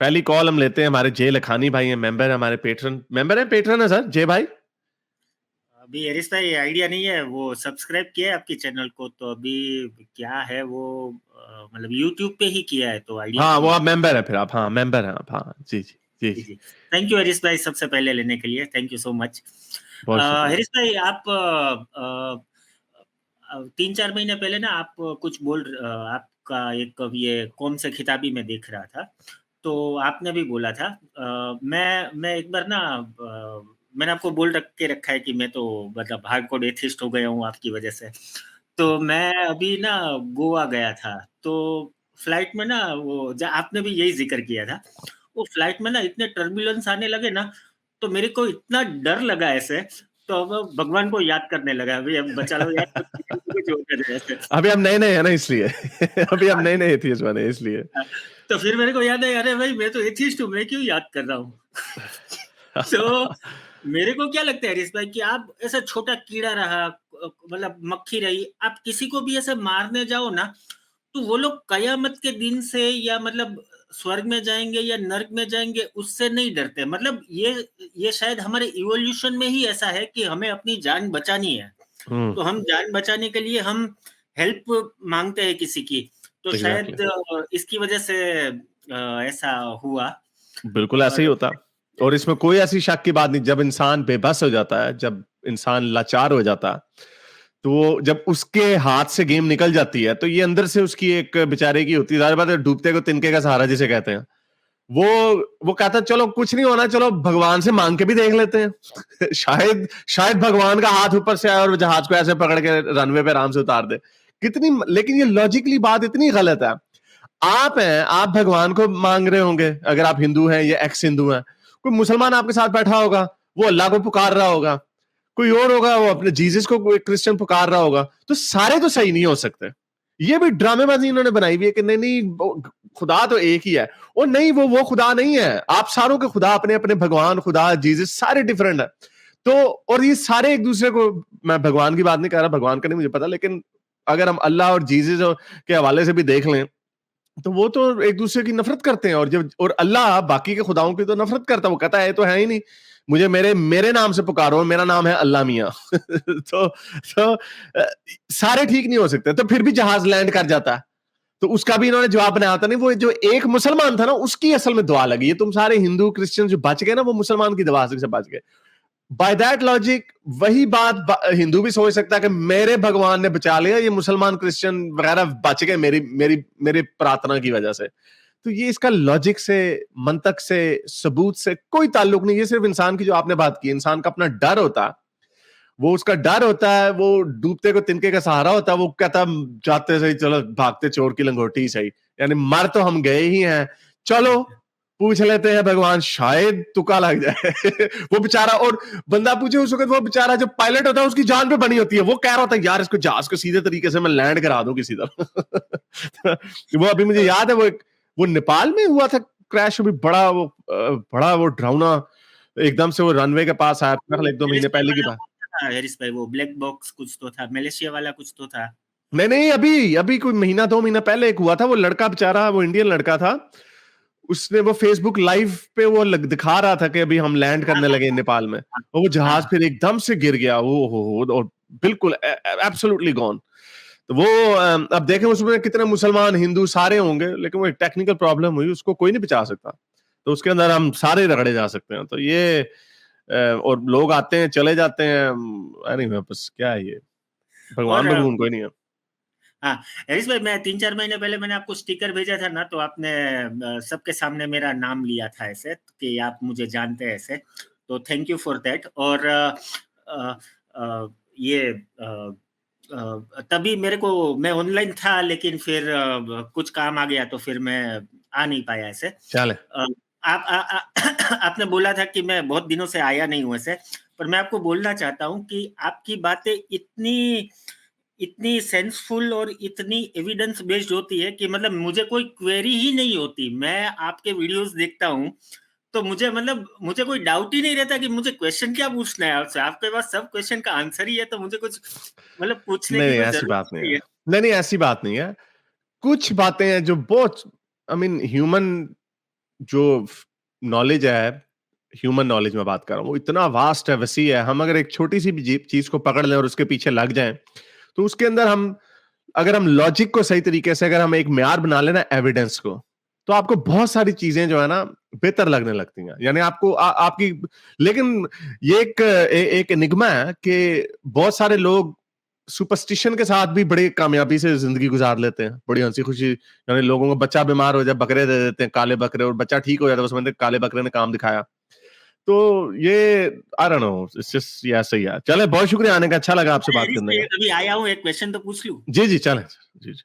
पहली कॉल हम लेते हैं, हमारे जय लखानी भाई हैं, मेंबर है, हमारे पेट्रन है सर जय भाई। अभी हरीश भाई आइडिया नहीं है, वो सब्सक्राइब किया है आपकी चैनल को, तो अभी क्या है वो मतलब यूट्यूब पे ही किया है, तो आइडिया हाँ, नहीं वो है। आप मेंबर है, फिर आप हाँ मेंबर हैं आप, हाँ जी जी जी जी जी। जी, थैंक यू हरीश भाई, सबसे पहले लेने के लिए थैंक यू सो मच। बहुत शुक्रिया। हरीश भाई, आप 3-4 महीने पहले ना आप कुछ आपका एक ये कौन से खिताबी में देख रहा था, तो आपने भी बोला था मैं एक बार ना मैंने आपको बोल रख के रखा है कि मैं तो मतलब हार्डकोर एथिस्ट हो गया हूँ आपकी वजह से। तो मैं अभी ना गोवा गया था, तो फ्लाइट में ना वो आपने भी यही जिक्र किया था, वो फ्लाइट में ना इतने टर्बुलेंस आने लगे ना, तो मेरे को इतना डर लगा ऐसे, तो अब भगवान को याद करने लगा, अभी अब बचा लो यार, कुछ हो ना जाए ऐसे। अभी हम नए नए हैं ना इसलिए अभी हम नए नए एथियस्ट बने इसलिए। तो फिर मेरे को याद है, अरे भाई मैं तो एथिस्ट हूँ, मैं क्यों याद कर रहा हूँ। तो मेरे को क्या लगता है हरीश भाई कि आप ऐसा छोटा कीड़ा रहा, मतलब मक्खी रही, आप किसी को भी ऐसे मारने जाओ ना, तो वो लोग कयामत के दिन से या मतलब स्वर्ग में जाएंगे या नर्क में जाएंगे उससे नहीं डरते। मतलब ये शायद हमारे इवोल्यूशन में ही ऐसा है कि हमें अपनी जान बचानी है, तो हम जान बचाने के लिए हम हेल्प मांगते हैं किसी की, तो एग्जैक्टली, शायद इसकी वजह से ऐसा हुआ। बिल्कुल ऐसे ही और होता। और इसमें कोई ऐसी शक की बात नहीं, जब इंसान बेबस हो जाता है, जब इंसान लाचार हो जाता है, तो वो जब उसके हाथ से गेम निकल जाती है, तो ये अंदर से उसकी एक बेचारे की होती है, जाहिर बात है, डूबते को तिनके का सहारा जिसे कहते हैं, वो वो कहता है चलो कुछ नहीं होना, चलो भगवान से मांग के भी देख लेते हैं शायद शायद भगवान का हाथ ऊपर से आए और जहाज को ऐसे पकड़ के रनवे पे आराम से उतार दे। कितनी, लेकिन ये लॉजिकली बात इतनी गलत है। आप हैं, आप भगवान को मांग रहे होंगे, अगर आप हिंदू हैं या एक्स हिंदू हैं, कोई मुसलमान आपके साथ बैठा होगा, वो अल्लाह को पुकार रहा होगा, कोई और होगा वो अपने जीसस को, कोई क्रिश्चियन पुकार रहा होगा, तो सारे तो सही नहीं हो सकते। ये भी ड्रामेबाजी इन्होंने बनाई हुई है कि नहीं नहीं खुदा तो एक ही है, और नहीं वो खुदा नहीं है, आप सारों के खुदा अपने अपने भगवान खुदा जीसस सारे डिफरेंट है। तो और ये सारे एक दूसरे को, मैं भगवान की बात नहीं कर रहा, भगवान का नहीं मुझे पता, लेकिन अगर हम अल्लाह और जीसस के हवाले से भी देख लें, तो वो तो एक दूसरे की नफरत करते हैं, और जब और अल्लाह बाकी के खुदाओं की तो नफरत करता है, वो कहता है तो है ही नहीं, मुझे मेरे मेरे नाम से पुकारो, मेरा नाम है अल्लाह मियाँ तो सारे ठीक नहीं हो सकते, तो फिर भी जहाज लैंड कर जाता है, तो उसका भी इन्होंने जवाब बनाया था नहीं, वो जो एक मुसलमान था ना, उसकी असल में दुआ लगी है, तुम सारे हिंदू क्रिश्चियन जो बच गए ना, वो मुसलमान की दुआ से बच गए। बाय दैट लॉजिक वही बात हिंदू भी सोच सकता है कि मेरे भगवान ने बचा लिया, ये मुसलमान क्रिश्चियन वगैरह बच गए मेरी मेरी मेरी प्रार्थना की वजह से। तो ये इसका लॉजिक से, मंतक से, सबूत से कोई ताल्लुक नहीं, ये सिर्फ इंसान की जो आपने बात की, इंसान का अपना डर होता है, वो उसका डर होता है, वो डूबते को तिनके का सहारा होता है, वो कहता जाते सही चलो भागते चोर की लंगोटी सही, यानी मर तो हम गए ही हैं, चलो पूछ लेते हैं भगवान, शायद तुका लग जाए वो बेचारा, और बंदा पूछे उस वक्त, वो बेचारा जो पायलट होता है उसकी जान पे बनी होती है, वो कह रहा होता है यार इसको जहाज को सीधे तरीके से मैं लैंड करा दूं किसी तरह वो अभी मुझे याद है, वो नेपाल में हुआ था क्रैश, अभी बड़ा वो डरावना, एकदम से वो रनवे के पास आया था, एक दो महीने मलेशिया पहले की वाला बात। कौन सा था हरीश भाई, वो ब्लैक बॉक्स कुछ तो था, मलेशिया वाला कुछ तो था। नहीं नहीं, अभी अभी कोई महीना 2 महीना पहले एक हुआ था, वो लड़का बेचारा, वो इंडियन लड़का था, उसने वो फेसबुक लाइव पे वो दिखा रहा था कि अभी हम लैंड हाँ करने हाँ लगे नेपाल में, और वो हाँ जहाज हाँ। फिर एकदम से गिर गया, वो हो और बिल्कुल एब्सोल्युटली गॉन। तो वो अब देखें उसमें कितने मुसलमान हिंदू सारे होंगे, लेकिन वो एक टेक्निकल प्रॉब्लम हुई, उसको कोई नहीं बचा सकता, तो उसके अंदर हम सारे रगड़े जा सकते हैं, तो ये और लोग आते हैं चले जाते हैं, एनीवे बस क्या है ये, और भगवान भगवान कोई नहीं है। हाँ हरीश भाई, मैं 3-4 महीने पहले मैंने आपको स्टिकर भेजा था ना, तो आपने सबके सामने मेरा नाम लिया था ऐसे कि आप मुझे जानते हैं ऐसे, तो थैंक यू फॉर दैट। और अ, ये तभी मेरे को, मैं ऑनलाइन था लेकिन फिर कुछ काम आ गया, तो फिर मैं आ नहीं पाया ऐसे। चले, आप आपने बोला था कि मैं बहुत दिनों से आया नहीं हूँ ऐसे, पर मैं आपको बोलना चाहता हूँ कि आपकी बातें इतनी इतनी सेंसफुल और इतनी एविडेंस बेस्ड होती है कि मतलब मुझे कोई क्वेरी ही नहीं होती। मैं आपके वीडियोस देखता हूँ, तो मुझे मतलब मुझे कोई डाउट ही नहीं रहता कि मुझे क्वेश्चन क्या पूछना है आपसे। आपके पास सब क्वेश्चन का आंसर ही है, तो मुझे कुछ मतलब पूछने नहीं की नहीं कोई ऐसी जरूरत बात नहीं नहीं है, है। नहीं नहीं ऐसी बात नहीं है, कुछ बातें हैं जो बहुत, आई मीन ह्यूमन जो नॉलेज है, ह्यूमन नॉलेज में बात कर रहा हूँ, वो इतना वास्ट है, वसी है। हम अगर एक छोटी सी भी चीज को पकड़ लें और उसके पीछे लग जाएं, तो उसके अंदर हम, अगर हम लॉजिक को सही तरीके से, अगर हम एक म्यार बना लेना एविडेंस को, तो आपको बहुत सारी चीजें जो है ना बेहतर लगने लगती हैं। यानी आपको आपकी, लेकिन ये एक एनिग्मा है कि बहुत सारे लोग सुपरस्टिशन के साथ भी बड़ी कामयाबी से जिंदगी गुजार लेते हैं, बड़ी हंसी खुशी। यानी लोगों को बच्चा बीमार हो जाए, बकरे दे देते हैं, काले बकरे, और बच्चा ठीक हो जाता है, उसमें काले बकरे ने काम दिखाया। तो ये I don't know, it's just ये ऐसे ही है। चले, बहुत शुक्रिया आने का, अच्छा लगा आपसे अरे बात हरीश करने भाई, का। अभी आया हूँ, एक क्वेश्चन तो पूछ लूँ? जी, जी, चलें। जी, जी।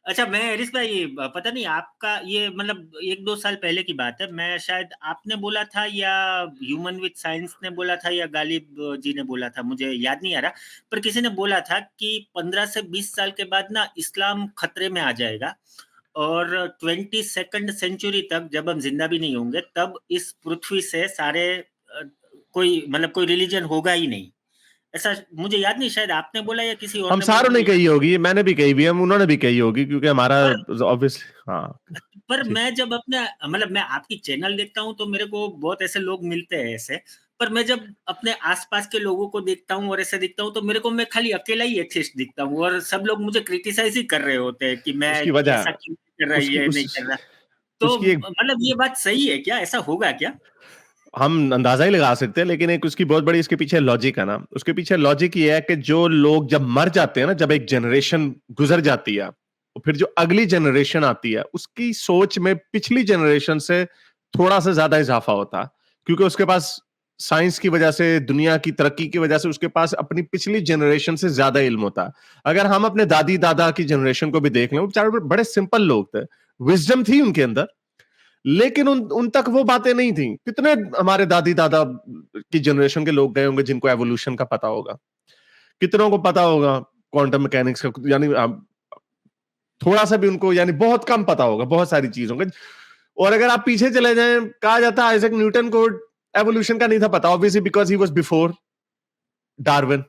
अच्छा, मैं हरीश भाई, पता नहीं आपका ये मतलब 1-2 साल पहले की बात है, मैं शायद आपने बोला था या ह्यूमन विद साइंस ने बोला था या गालिब जी ने बोला था, मुझे याद नहीं आ रहा, पर किसी ने बोला था कि 15 से 20 साल के बाद ना इस्लाम खतरे में आ जाएगा और 22nd सेंचुरी तक जब हम जिंदा भी नहीं होंगे, तब इस पृथ्वी से सारे कोई मतलब कोई रिलीजन होगा ही नहीं। ऐसा मुझे याद नहीं, शायद आपने बोला या किसी और हम ने बोला, सारों ने मुझे याद कही होगी, मैंने भी कही भी है, उन्होंने भी कही होगी, क्योंकि हमारा पर ऑब्वियसली, हाँ। पर जी। मैं जब अपना मतलब मैं आपकी चैनल देखता हूँ तो मेरे को बहुत ऐसे लोग मिलते हैं ऐसे, पर मैं जब अपने आसपास के लोगों को देखता हूँ और ऐसे दिखता हूँ तो मेरे को मैं खाली अकेला ही एथिस्ट दिखता हूँ और सब लोग मुझे क्रिटिसाइज ही कर रहे होते हैं कि मैं उसकी वजह, ऐसा क्यों कर रहा है, उसकी ये उस नहीं कर रहा। तो उसकी एक, मतलब ये बात सही है क्या, ऐसा होगा क्या? हम अंदाजा ही लगा सकते हैं, लेकिन एक उसकी बहुत बड़ी इसके पीछे लॉजिक है ना। उसके पीछे लॉजिक ये है कि जो लोग जब मर जाते हैं ना, जब एक जनरेशन गुजर जाती है, और फिर जो अगली जनरेशन आती है, उसकी सोच में पिछली जनरेशन से थोड़ा सा ज्यादा इजाफा होता है, क्योंकि उसके पास साइंस की वजह से, दुनिया की तरक्की की वजह से उसके पास अपनी पिछली जनरेशन से ज्यादा इल्म होता है। अगर हम अपने दादी दादा की जनरेशन को भी देख लें, वो बेचारे बड़े सिंपल लोग थे, विजडम थी उनके अंदर, लेकिन उन उन तक वो बातें नहीं थी। कितने हमारे दादी दादा की जनरेशन के लोग गए होंगे जिनको एवोल्यूशन का पता होगा, कितनों को पता होगा क्वांटम मैकेनिक्स का, यानी थोड़ा सा भी उनको, यानी बहुत कम पता होगा बहुत सारी चीजों का। और अगर आप पीछे चले जाएं, कहा जाता है आइजैक न्यूटन को एवोल्यूशन का नहीं था पता, obviously because he was before Darwin.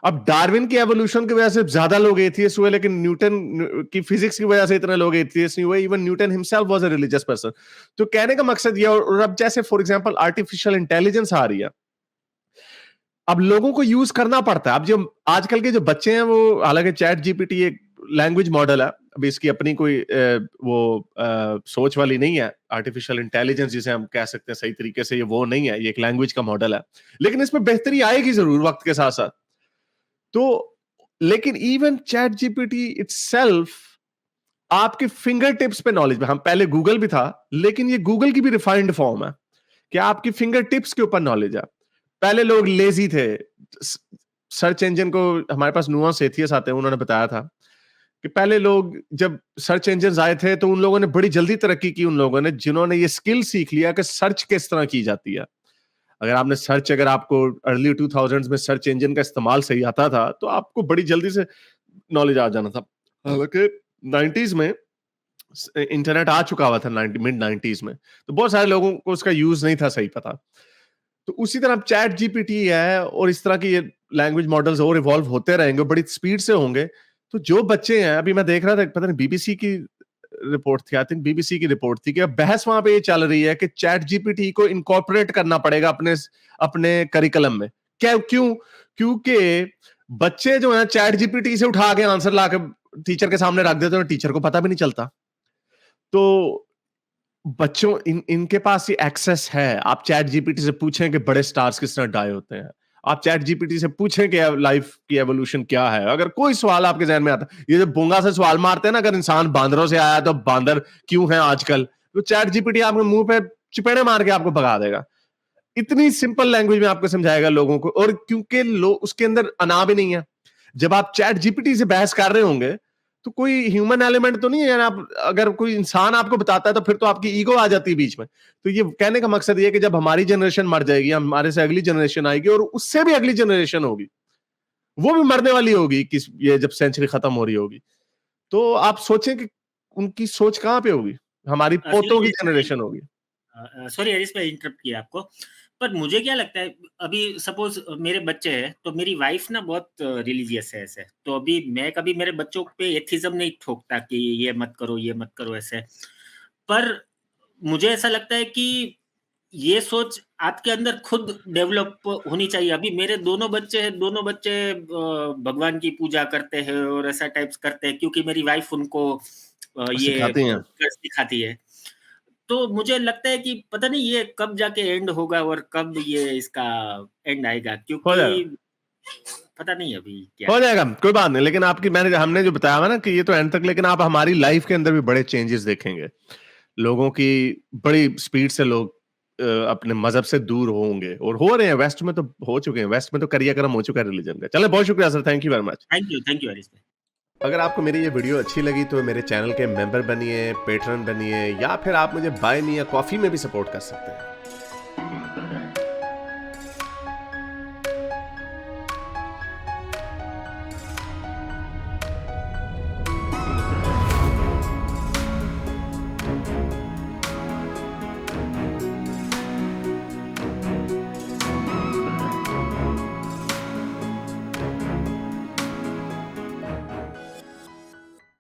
अब डार्विन की एवोल्यूशन की वजह से ज्यादा लोग एथियस्ट हुए, लेकिन न्यूटन की फिजिक्स की वजह से इतने लोग एथियस्ट नहीं हुए। Even Newton himself was a religious person. तो कहने का मकसद ये, और अब जैसे फॉर एग्जांपल आर्टिफिशियल इंटेलिजेंस आ रही है, अब लोगों को यूज करना पड़ता है। अब जो आजकल के जो बच्चे हैं, वो, हालांकि चैट जीपीटी एक लैंग्वेज मॉडल है, अभी इसकी अपनी कोई सोच वाली नहीं है। आर्टिफिशियल इंटेलिजेंस जिसे हम कह सकते हैं सही तरीके से, ये वो नहीं है, ये एक लैंग्वेज का मॉडल है, लेकिन इसमें बेहतरी आएगी जरूर वक्त के साथ साथ। तो लेकिन इवन चैट जीपीटी इटसेल्फ आपके फिंगर टिप्स पे नॉलेज में, हम पहले गूगल भी था, लेकिन ये गूगल की भी रिफाइंड फॉर्म है कि आपकी फिंगर टिप्स के ऊपर नॉलेज है। पहले लोग लेजी थे। सर्च इंजन को, हमारे पास नुआंस एथियस आते हैं, उन्होंने बताया था कि पहले लोग जब सर्च इंजन आए थे तो उन लोगों ने बड़ी जल्दी तरक्की की, उन लोगों ने जिन्होंने ये स्किल सीख लिया कि सर्च किस तरह की जाती है। अगर आपने सर्च, अगर आपको अर्ली 2000s में सर्च इंजन का इस्तेमाल सही आता था, तो आपको बड़ी जल्दी से नॉलेज आ जाना था। हालांकि 90s में इंटरनेट आ चुका हुआ था, मिड 90s में, तो बहुत सारे लोगों को उसका यूज नहीं था सही पता। तो उसी तरह चैट जीपीटी है और इस तरह की ये लैंग्वेज मॉडल्स और इवॉल्व होते रहेंगे, बड़ी स्पीड से होंगे। तो जो बच्चे हैं, अभी मैं देख रहा था, पता नहीं बीबीसी की रिपोर्ट थी, आई थिंक बीबीसी की रिपोर्ट थी, कि अब बहस वहां पे ये चल रही है कि चैट जीपीटी को इनकॉर्पोरेट करना पड़ेगा अपने अपने करिकुलम में। क्या, क्यों? क्योंकि बच्चे जो है चैट जीपीटी से उठा के आंसर ला के टीचर के सामने रख देते हैं, टीचर को पता भी नहीं चलता। तो बच्चों, इनके पास ये एक्सेस है। आप चैट जीपीटी से पूछें कि बड़े स्टार्स किस तरह डाई होते हैं, आप चैट जीपीटी से पूछें कि लाइफ की एवोल्यूशन क्या है। अगर कोई सवाल आपके जहन में आता, ये जो बोंगा से सवाल मारते हैं ना, अगर इंसान बांदरों से आया तो बांदर क्यों है आजकल, तो चैट जीपीटी आपके मुंह पे चिपेड़े मार के आपको भगा देगा। इतनी सिंपल लैंग्वेज में आपको समझाएगा लोगों को, और क्योंकि लोग उसके अंदर अना भी नहीं है। जब आप चैट जीपीटी से बहस कर रहे होंगे, तो कोई ह्यूमन एलिमेंट तो नहीं है। आप, अगर कोई इंसान आपको बताता है तो फिर तो आपकी ईगो आ जाती है बीच में। तो ये कहने का मकसद ये है कि जब हमारी जनरेशन मर जाएगी, हमारे से अगली जनरेशन आएगी, और उससे भी अगली जनरेशन होगी, वो भी मरने वाली होगी, किस, ये जब सेंचुरी खत्म हो रही होगी, तो आप सोचें कि उनकी सोच कहां पे होगी। हमारी पोतों की जनरेशन होगी। सॉरी हरीश भाई, इंटरप्ट किया आपको, पर मुझे क्या लगता है, अभी सपोज मेरे बच्चे हैं तो मेरी वाइफ ना बहुत रिलीजियस है ऐसे, तो अभी मैं कभी मेरे बच्चों पे एथिज्म नहीं ठोकता कि ये मत करो, ये मत करो ऐसे। पर मुझे ऐसा लगता है कि ये सोच आपके अंदर खुद डेवलप होनी चाहिए। अभी मेरे दोनों बच्चे हैं, दोनों बच्चे भगवान की पूजा करते हैं और ऐसा टाइप्स करते हैं क्योंकि मेरी वाइफ उनको ये सिखाती हैं। सिखाती है। तो मुझे लगता है कि पता नहीं ये कब जाके एंड होगा और कब ये इसका एंड आएगा हो क्योंकि जाएगा, पता नहीं अभी क्या हो है। जाएगा, कोई बात नहीं। लेकिन आपकी हमने जो बताया हुआ ना कि ये तो एंड तक, लेकिन आप हमारी लाइफ के अंदर भी बड़े चेंजेस देखेंगे। लोगों की बड़ी स्पीड से लोग अपने मजहब से दूर होंगे, और हो रहे हैं। वेस्ट में तो हो चुके हैं, वेस्ट में तो क्रियाक्रम हो चुका है रिलीजन का। चले, बहुत शुक्रिया sir, thank you very much. Thank you Harish भाई। अगर आपको मेरी ये वीडियो अच्छी लगी तो मेरे चैनल के मेंबर बनिए, पेट्रन बनिए, या फिर आप मुझे बाय मी या कॉफी में भी सपोर्ट कर सकते हैं।